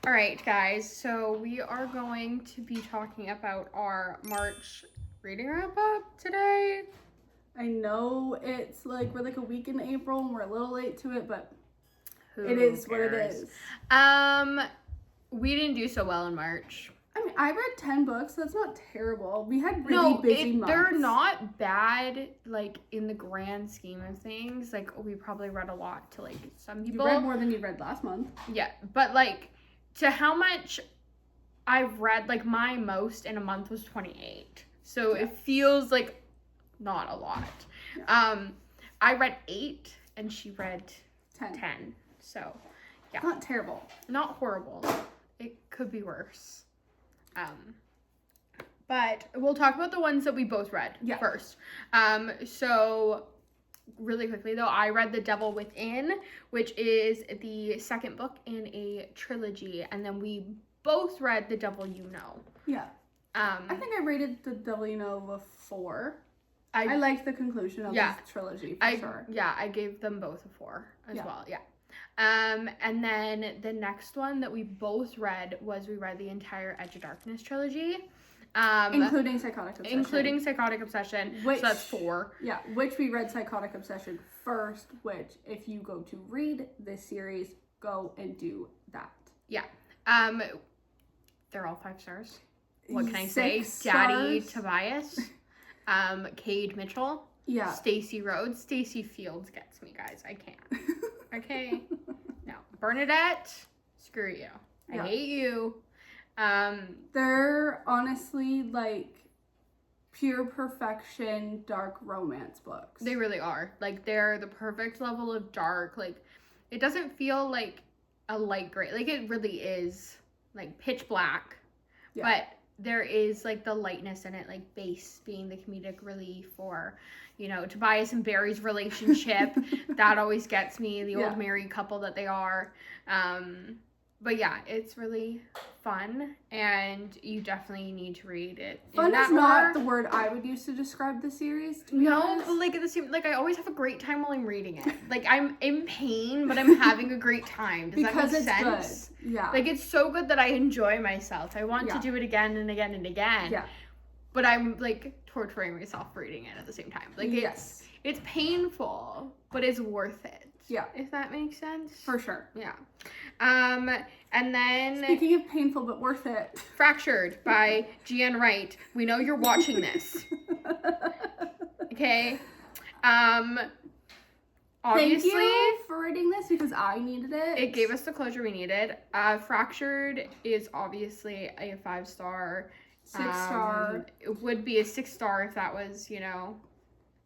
All right, guys, so we are going to be talking about our March reading wrap-up today. I know it's like we're like a week in April and we're a little late to it, but Who it is cares? what it is. We didn't do so well in March. I mean, I read 10 books. That's not terrible. We had really busy months. They're not bad, like, in the grand scheme of things. Like, we probably read a lot to, like, some people. You read more than you read last month. Yeah, but, like, to how much I've read, like, my most in a month was 28. So it feels like not a lot. Yeah. I read 8 and she read 10. So, yeah. Not terrible. Not horrible. It could be worse. But we'll talk about the ones that we both read first. So really quickly though, I read The Devil Within, which is the second book in a trilogy, and then we both read The Devil You Know. Yeah. I think I rated The Devil You Know a 4. I liked the conclusion of this trilogy for sure. Yeah, I gave them both a 4 as well. Yeah. And then the next one that we both read was we read the entire Edge of Darkness trilogy. Including Psychotic Obsession. Which, so that's 4. Yeah, which we read Psychotic Obsession first, which if you go to read this series, go and do that. Yeah. They're all 5 stars. What can I say? 6 Daddy stars. Tobias. Cade Mitchell. Yeah. Stacy Rhodes. Stacy Fields gets me, guys. I can't. Okay. No. Bernadette, screw you. I hate you. They're honestly like pure perfection dark romance books. They really are. Like, they're the perfect level of dark. Like, it doesn't feel like a light gray. Like, it really is like pitch black. Yeah. But there is like the lightness in it, like base being the comedic relief, or, you know, Tobias and Barry's relationship. That always gets me, the old married couple that they are. But yeah, it's really fun, and you definitely need to read it. Fun is not the word I would use to describe the series. No, but like at the same, like I always have a great time while I'm reading it. Like, I'm in pain, but I'm having a great time. Does that make sense? Good. Yeah. Like, it's so good that I enjoy myself. I want to do it again and again and again. Yeah. But I'm like torturing myself reading it at the same time. Like, it's painful, but it's worth it. Yeah. If that makes sense. For sure. Yeah. And then... Speaking of painful but worth it. Fractured by Gian Wright. We know you're watching this. Okay? Obviously... Thank you for reading this because I needed it. It gave us the closure we needed. Fractured is obviously a 5-star. 6-star. It would be a 6-star if that was, you know...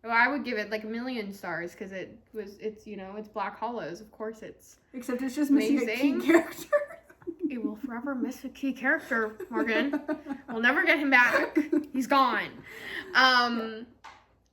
Well, I would give it like 1,000,000 stars because it's, you know, it's Black Hollows. Of course it's Except it's just missing a key character. It will forever miss a key character, Morgan. We'll never get him back. He's gone.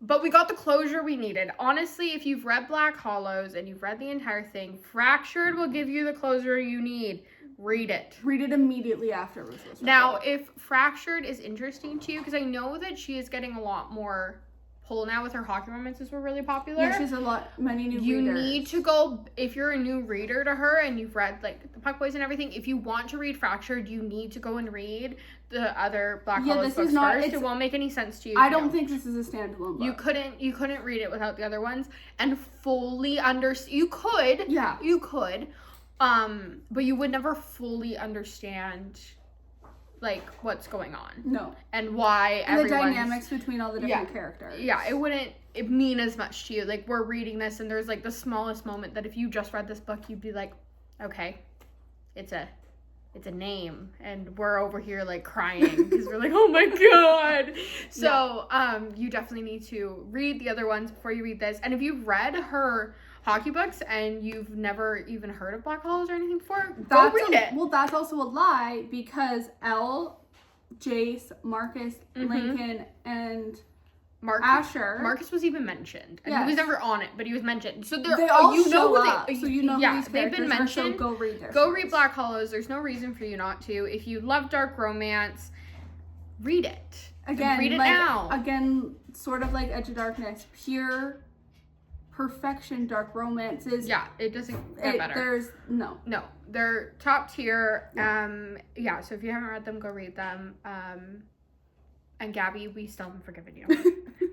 But we got the closure we needed. Honestly, if you've read Black Hollows and you've read the entire thing, Fractured will give you the closure you need. Read it. Read it immediately after. Now, if Fractured is interesting to you, because I know that she is getting a lot more pull now with her hockey romances were really popular. Yeah, she's many new readers. You need to go, if you're a new reader to her and you've read like the Puck Boys and everything, if you want to read Fractured, you need to go and read the other Black Hollows books first. It won't make any sense to you. I don't think this is a standalone book. You couldn't read it without the other ones and fully understand. You could. Yeah. You could. But you would never fully understand like what's going on. No. And why the dynamics between all the different characters. Yeah, it wouldn't mean as much to you. Like, we're reading this and there's like the smallest moment that if you just read this book, you'd be like, okay, it's a name, and we're over here like crying because we're like, oh my god. So you definitely need to read the other ones before you read this. And if you've read her hockey books and you've never even heard of Black Hollows or anything before, go read it. Well, that's also a lie because Elle, Jace, Marcus, Lincoln, and Asher. Marcus was even mentioned. And he was never on it, but he was mentioned. So they all show up. So you know who these they've been mentioned. So go read their Go read Black Hollows. There's no reason for you not to. If you love dark romance, read it. Again, read it now. Again, sort of like Edge of Darkness, pure perfection dark romances. Yeah, it doesn't get better. There's no, they're top tier. Yeah. So if you haven't read them, go read them. And Gabby, we still haven't forgiven you,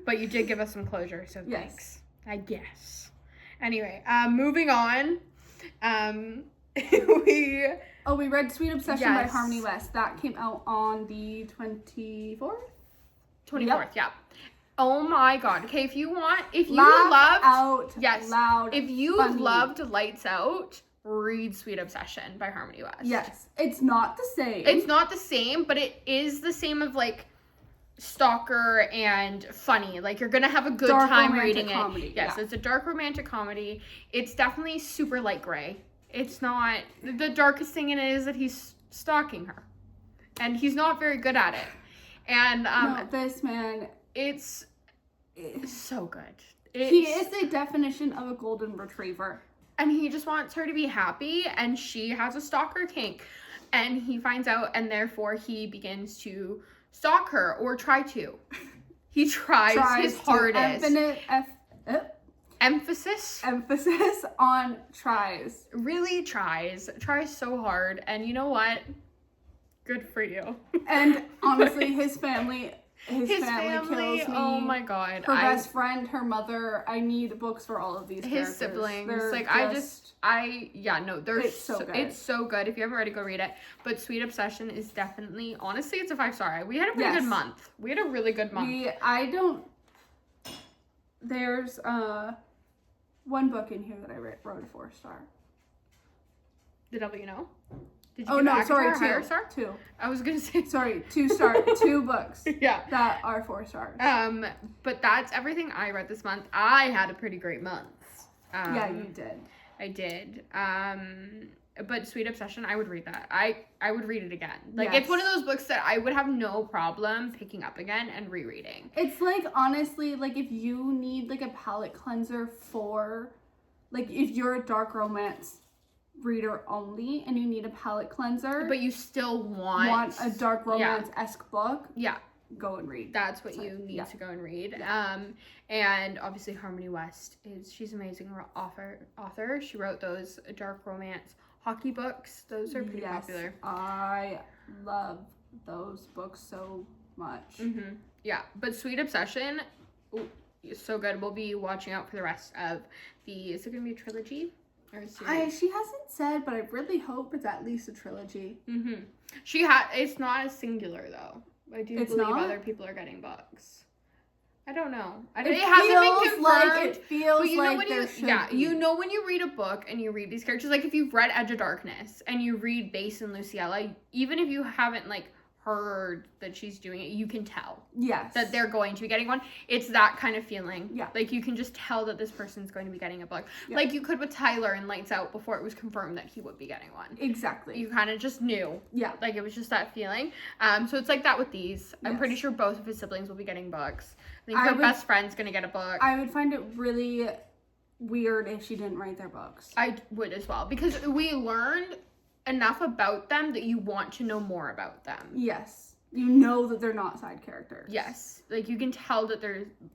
but you did give us some closure, so thanks. I guess. Anyway, moving on. We read Sweet Obsession by Harmony West. That came out on the 24th. 24th, yeah. Oh my god. Okay, if you loved Lights Out, read Sweet Obsession by Harmony West. Yes. It's not the same. It's not the same, but it is the same of like stalker and funny. Like you're gonna have a good time reading it. Yes, it's a dark romantic comedy. It's definitely super light gray. It's not, the darkest thing in it is that he's stalking her. And he's not very good at it. And no, this man, it's so good. He is the definition of a golden retriever. And he just wants her to be happy, and she has a stalker kink. And he finds out, and therefore he begins to stalk her, or try to. He tries his hardest. Emphasis on tries. Really tries so hard, and you know what? Good for you. And honestly, his family kills me. Oh my god. Her best friend, her mother. I need books for all of these characters. His siblings. They're they're it's so good. It's so good. If you haven't read it, go read it. But Sweet Obsession is definitely, honestly, it's a 5-star. We had a pretty good month. We had a really good month. There's one book in here that I wrote a 4-star. The Devil You Know? Did you ACOTAR 2. 2. I was gonna say 2 star. 2 books. Yeah. That are 4 stars. But that's everything I read this month. I had a pretty great month. Yeah, you did. I did. But Sweet Obsession, I would read that. I would read it again. Like, it's one of those books that I would have no problem picking up again and rereading. It's like, honestly, like, if you need, like, a palate cleanser for, like, if you're a dark romance reader only and you need a palate cleanser. But you still want a dark romance-esque book. Yeah. Go and read. That's what you need to go and read. Yeah. And obviously Harmony West she's an amazing author. She wrote those dark romance hockey books. Those are pretty popular. I love those books so much. Mm-hmm. Yeah, but Sweet Obsession, so good. We'll be watching out for the rest of is it going to be a trilogy? Or a series? She hasn't said, but I really hope it's at least a trilogy. Mm-hmm. It's not a singular though. I do believe other people are getting books. I don't know. It hasn't been confirmed. It feels like there should be. You know when you read a book and you read these characters, like if you've read Edge of Darkness and you read Base and Luciella, even if you haven't like heard that she's doing it, you can tell. Yes. That they're going to be getting one. It's that kind of feeling. Yeah. Like you can just tell that this person's going to be getting a book. Yeah. Like you could with Tyler in Lights Out before it was confirmed that he would be getting one. Exactly. You kind of just knew. Yeah. Like it was just that feeling. So it's like that with these. I'm pretty sure both of his siblings will be getting books. I think her best friend's going to get a book. I would find it really weird if she didn't write their books. I would as well. Because we learned enough about them that you want to know more about them. Yes. You know that they're not side characters. Yes. Like you can tell that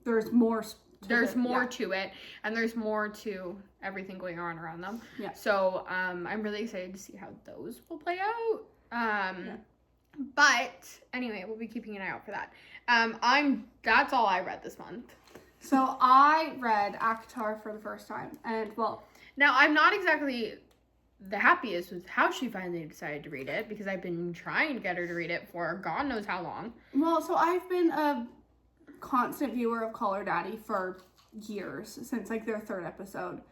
there's more to it, and there's more to everything going on around them. Yeah. So I'm really excited to see how those will play out. But anyway, we'll be keeping an eye out for that. That's all I read this month. So I read ACOTAR for the first time, and now I'm not exactly the happiest with how she finally decided to read it, because I've been trying to get her to read it for God knows how long. Well, so I've been a constant viewer of Call Her Daddy for years, since like their 3rd episode.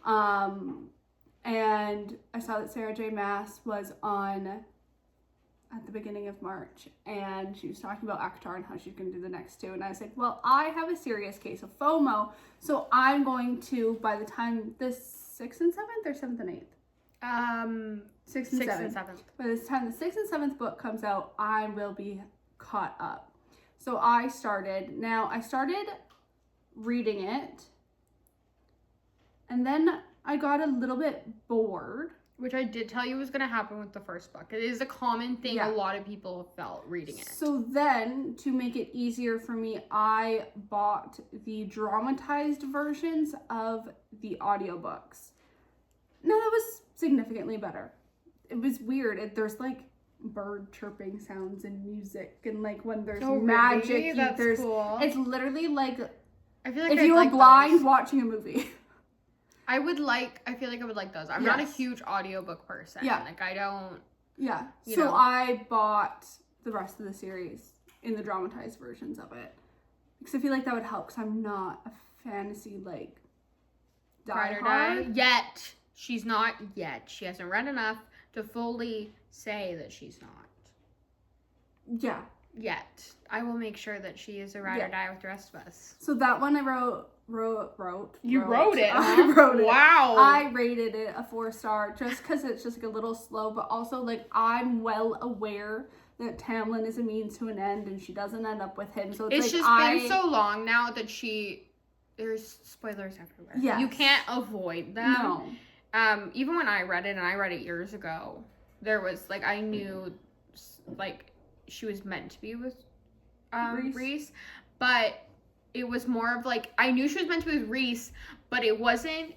And I saw that Sarah J. Maas was on at the beginning of March, and she was talking about ACOTAR and how she's going to do the next 2. And I was like, well, I have a serious case of FOMO, so I'm going to, by the time the 6th and 7th or 7th and 8th? 6th and 7th. By the time the 6th and 7th book comes out, I will be caught up. So I started reading it, and then I got a little bit bored. Which I did tell you was going to happen with the first book. It is a common thing a lot of people have felt reading it. So then, to make it easier for me, I bought the dramatized versions of the audiobooks. Now, that was significantly better. It was weird. There's, like, bird chirping sounds and music, and, like, when there's magic, really? That's cool. It's literally like, I feel like if you were blind watching a movie. I feel like I would like those. I'm not a huge audiobook person. Yeah. Like, I don't... Yeah. You so know. I bought the rest of the series in the dramatized versions of it. Because I feel like that would help, because I'm not a fantasy, like, die. Yet. She's not yet. She hasn't read enough to fully say that she's not. Yeah. Yet. I will make sure that she is a ride or die with the rest of us. So that one I wrote. You wrote it, huh? I wrote it. Wow. I rated it a 4-star just because it's just like a little slow, but also like I'm well aware that Tamlin is a means to an end and she doesn't end up with him. So it's like been so long now that there's spoilers everywhere. Yes. You can't avoid them. No. Even when I read it, and I read it years ago, there was like, I knew like she was meant to be with Reese, but it was more of like, I knew she was meant to be with Reese, but it wasn't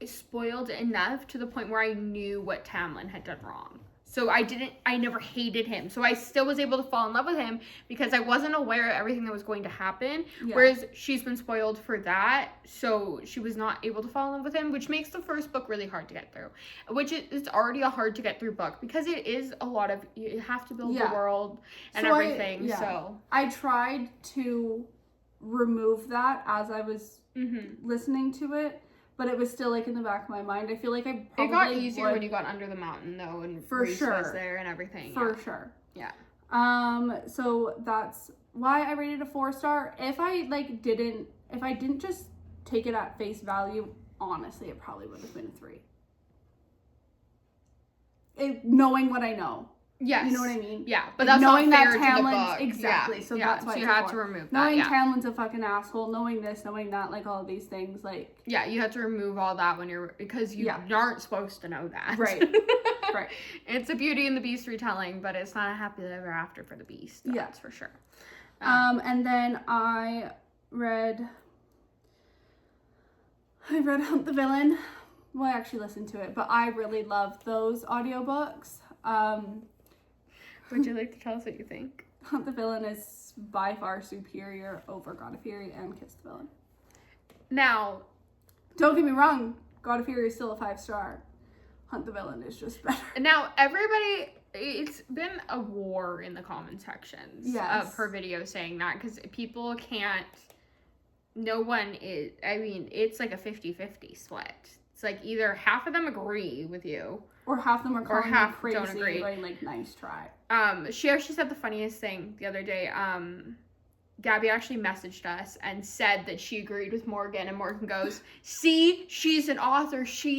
spoiled enough to the point where I knew what Tamlin had done wrong. So I never hated him. So I still was able to fall in love with him because I wasn't aware of everything that was going to happen. Yeah. Whereas she's been spoiled for that. So she was not able to fall in love with him, which makes the first book really hard to get through. Which it's already a hard to get through book because it is a lot of, you have to build the world and everything. I tried to remove that as I was listening to it. But it was still, like, in the back of my mind. I feel like I probably It got easier when you got under the mountain, though, and Reese was there and everything. For sure. Yeah. So that's why I rated a 4-star. If I didn't just take it at face value, honestly, it probably would have been a 3. Knowing what I know. Yes. You know what I mean? Yeah, but that's knowing not fair that to the book. Exactly. So that's why you had to remove that. Knowing Tamlin's a fucking asshole, knowing this, knowing that, like all of these things, like... Yeah, you have to remove all that because you aren't supposed to know that. Right. Right. It's a Beauty and the Beast retelling, but it's not a happy ever after for the Beast. That's for sure. And then I read Hunt the Villain. Well, I actually listened to it, but I really loved those audiobooks. Would you like to tell us what you think? Hunt the Villain is by far superior over God of Fury and Kiss the Villain. Now, don't get me wrong, God of Fury is still a 5-star. Hunt the Villain is just better. Now, it's been a war in the comment sections of her video saying that because people can't, no one is, I mean, it's like a 50-50 split. It's like either half of them agree with you, or half of them are calling you crazy don't agree. and going like, nice try. She actually said the funniest thing the other day. Gabby actually messaged us and said that she agreed with Morgan, and Morgan goes, see, she's an author, so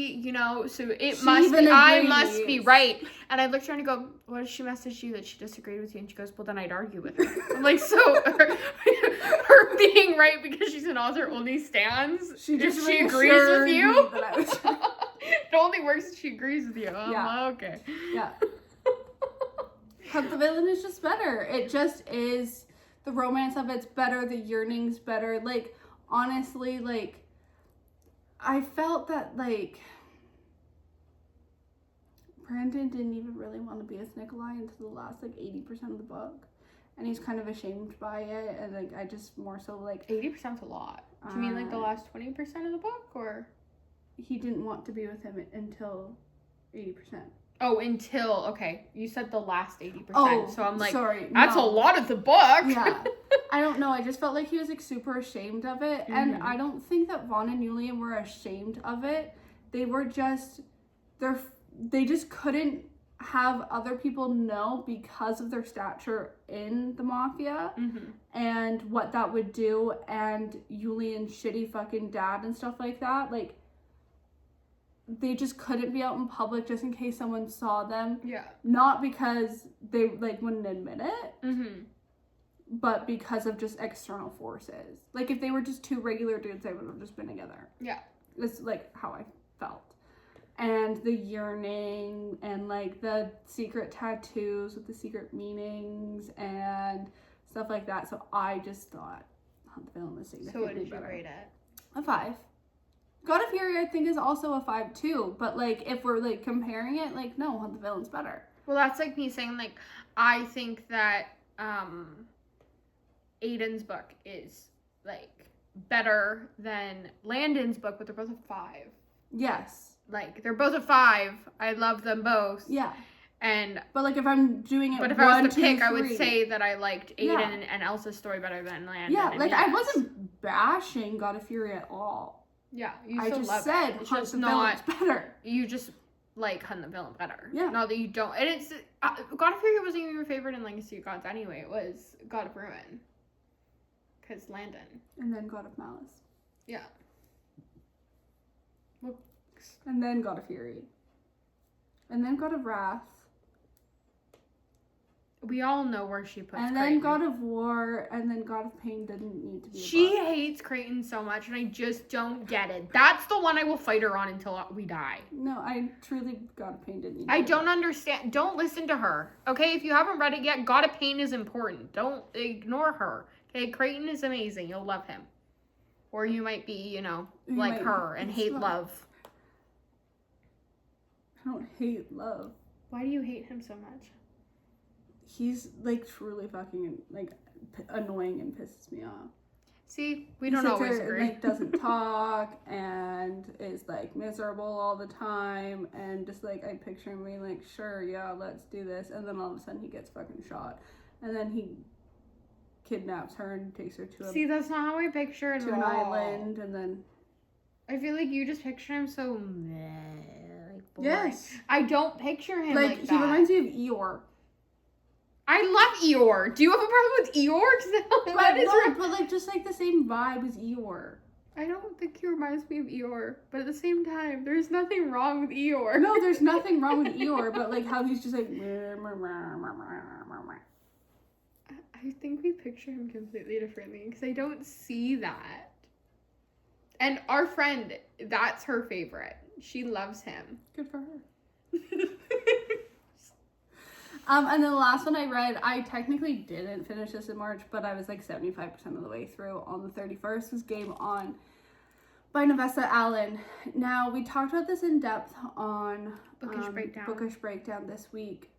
I must be right. And I looked at her and go, what if she messaged you that she disagreed with you? And she goes, well, then I'd argue with her. I'm like, so her being right because she's an author only stands if she agrees with you? It only works if she agrees with you. Like, okay. Yeah. Hunt the Villain is just better. It just is. The romance of it's better. The yearning's better. Like, honestly, like, I felt that, like, Brandon didn't even really want to be with Nikolai until the last, like, 80% of the book. And he's kind of ashamed by it. And, like, I just more so, like... 80%'s a lot. Do you mean, like, the last 20% of the book, or...? He didn't want to be with him until 80%. Oh, okay. You said the last 80%, so I'm like, sorry, that's a lot of the book. Yeah. I don't know. I just felt like he was, like, super ashamed of it. Mm-hmm. And I don't think that Vaughn and Julian were ashamed of it. They were just, they just couldn't have other people know because of their stature in the Mafia and what that would do, and Julian's shitty fucking dad and stuff like that. Like, they just couldn't be out in public just in case someone saw them. Yeah. Not because they, like, wouldn't admit it, but because of just external forces. Like, if they were just two regular dudes, they would have just been together. Yeah. That's, like, how I felt. and the yearning and like the secret tattoos with the secret meanings and stuff like that. So I just thought Hunt the Villain was significantly So what did you better. rate it? A 5. God of Fury I think is also a 5 too, but like if we're like comparing it, like no, Hunt the Villain's better. Well, that's like me saying like I think that Aiden's book is like better than Landon's book, but they're both a 5. Yes. Like they're both a 5. I love them both. Yeah. And but like if I'm doing it, but if 1, I was to 2, pick, 3, I would say that I liked Aiden and Elsa's story better than Landon. Yeah, and like Nina's. I wasn't bashing God of Fury at all. Yeah, you I still just love said it. It's Hunt just the not Villain's better. You just like Hunt the Villain better. Yeah. Not that you don't. And it's God of Fury wasn't even your favorite in Legacy of Gods anyway. It was God of Ruin. Because Landon. And then God of Malice. Yeah. Well, and then God of Fury. And then God of Wrath. We all know where she puts And Creighton. then God of War, and then God of Pain didn't need to be She above. hates Creighton so much, and I just don't get it. That's the one I will fight her on until we die. No, I truly, God of Pain didn't need to I be don't above. understand. Don't listen to her. Okay, if you haven't read it yet, God of Pain is important. Don't ignore her. Okay, Creighton is amazing. You'll love him. Or you might be, you know, like her and hate love. I don't hate love. Why do you hate him so much? He's like truly fucking like annoying and pisses me off. See, we don't always agree. Like doesn't talk and is like miserable all the time and just like I picture him being like, sure, yeah, let's do this, and then all of a sudden he gets fucking shot, and then he kidnaps her and takes her to See, that's not how I picture it to an island, and then I feel like you just picture him so meh, like boring. Yes, I don't picture him like that. He reminds me of Eeyore. I love Eeyore. Do you have a problem with Eeyore? But like just like the same vibe as Eeyore. I don't think he reminds me of Eeyore, but at the same time, there's nothing wrong with Eeyore. No, there's nothing wrong with Eeyore, but like how he's just like. I think we picture him completely differently because I don't see that. And our friend, that's her favorite. She loves him. Good for her. And then the last one I read, I technically didn't finish this in March, but I was like 75% of the way through on the 31st, was Game On by Navessa Allen. Now, we talked about this in depth on Bookish Breakdown this week.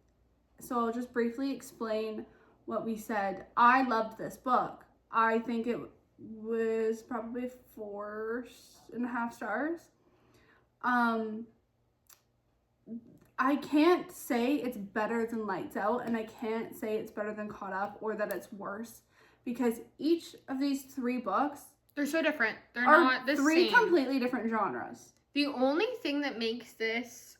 So I'll just briefly explain what we said. I loved this book. I think it was probably 4.5 stars. I can't say it's better than Lights Out, and I can't say it's better than Caught Up or that it's worse, because each of these 3 books, they're so different. They're are not the 3 same. completely different genres. The only thing that makes this,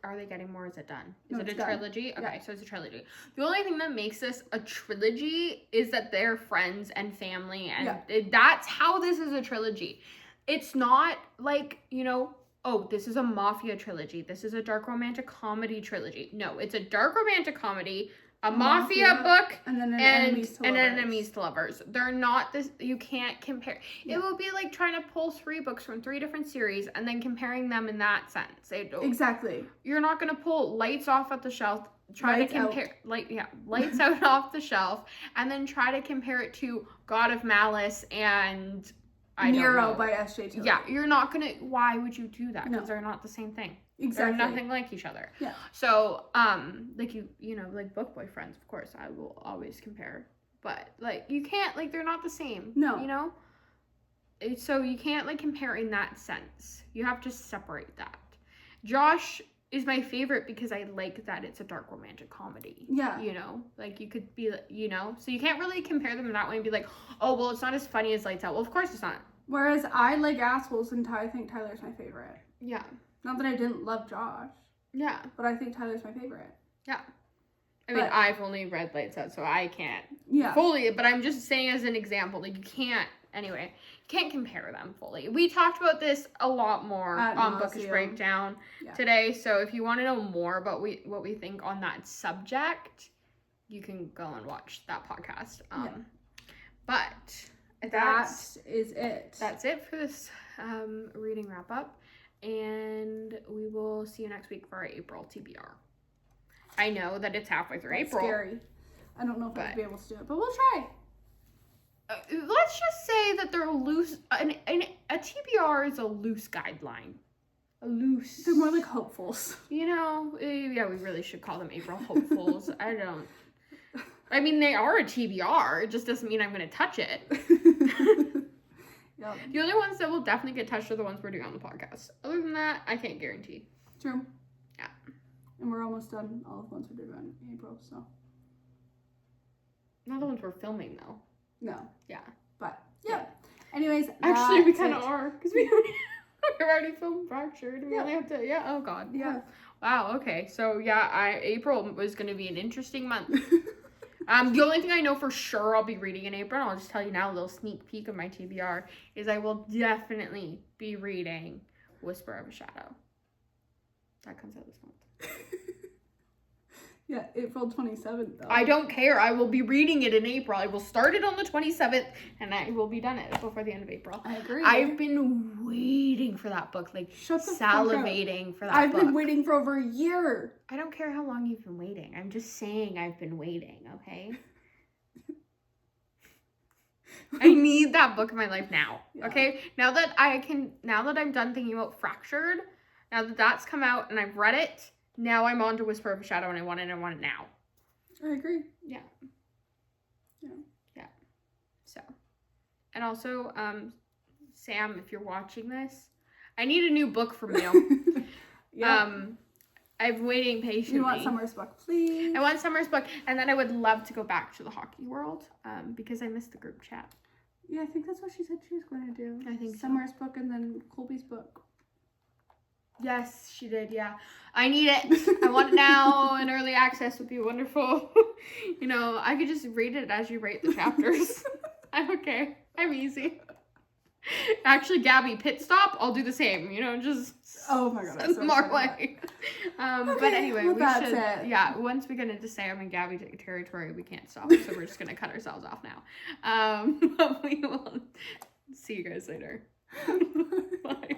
are they getting more? Is it done? Is it a trilogy? Okay, so it's a trilogy. The only thing that makes this a trilogy is that they're friends and family, and that's how this is a trilogy. It's not like, you know, oh, this is a mafia trilogy. This is a dark romantic comedy trilogy. No, it's a dark romantic comedy, a mafia book, and then enemies to lovers. They're not this. You can't compare. It would be like trying to pull 3 books from 3 different series and then comparing them in that sense. Exactly. You're not gonna pull Lights off at the shelf. Lights Out off the shelf, and then try to compare it to God of Malice and Nero by S.J. Taylor. Yeah, you're not gonna. Why would you do that? Because No. they're not the same thing. Exactly. They're nothing like each other. Yeah. So, like you know, like book boyfriends, of course, I will always compare. But like, you can't, like, they're not the same. No. You know. So you can't like compare in that sense. You have to separate that. Josh is my favorite because I like that it's a dark romantic comedy. Yeah. You know, like you could be, you know, so you can't really compare them in that way and be like, oh, well, it's not as funny as Lights Out. Well, of course it's not. Whereas I like Assholes, and I think Tyler's my favorite. Yeah. Not that I didn't love Josh. Yeah. But I think Tyler's my favorite. Yeah. I mean, I've only read Lights Out, so I can't fully, but I'm just saying as an example, like, you can't, anyway, you can't compare them fully. We talked about this a lot more on Bookish Breakdown today, so if you want to know more about what we think on that subject, you can go and watch that podcast. But that is it. That's it for this reading wrap-up. And we will see you next week for our April TBR. I know that it's halfway through April. Scary. I don't know if I'll be able to do it, but we'll try. Let's just say that they're loose. A TBR is a loose guideline. They're more like hopefuls. You know, yeah, we really should call them April hopefuls. I mean, they are a TBR. It just doesn't mean I'm going to touch it. Yep. The only ones that will definitely get touched are the ones we're doing on the podcast. Other than that, I can't guarantee. True. Yeah. And we're almost done all of the ones we're doing in April, so. Not the ones we're filming, though. No. Yeah. But, yeah. Anyways, actually, we kind of are. Because we've already filmed Fractured. We only have to, oh God. Yeah. Wow, okay. So, yeah, April was going to be an interesting month. The only thing I know for sure I'll be reading in April, and I'll just tell you now, a little sneak peek of my TBR, is I will definitely be reading Whisper of a Shadow. That comes out this month. Yeah, April 27th, though. I don't care. I will be reading it in April. I will start it on the 27th, and I will be done it before the end of April. I agree. I've been waiting for that book, like salivating for that book. I've been waiting for over a year. I don't care how long you've been waiting. I'm just saying I've been waiting, okay? I need that book in my life now, okay? Now that I'm done thinking about Fractured, now that that's come out and I've read it, now I'm on to Whisper of a Shadow and I want it now. I agree. Yeah. So, and also, Sam, if you're watching this, I need a new book from you. I've been waiting patiently. You want Summer's book, please? I want Summer's book, and then I would love to go back to the hockey world, because I missed the group chat. Yeah, I think that's what she said she was going to do. I think Summer's book and then Colby's book. Yes, she did, yeah. I need it. I want it now, and early access would be wonderful. You know, I could just read it as you rate the chapters. I'm okay. I'm easy. Actually, Gabby, pit stop, I'll do the same, you know, just oh my god, send them our way. Okay, but anyway, well, we should, it. Once we get into Sam and Gabby territory, we can't stop, so we're just gonna cut ourselves off now. But we will see you guys later. Bye.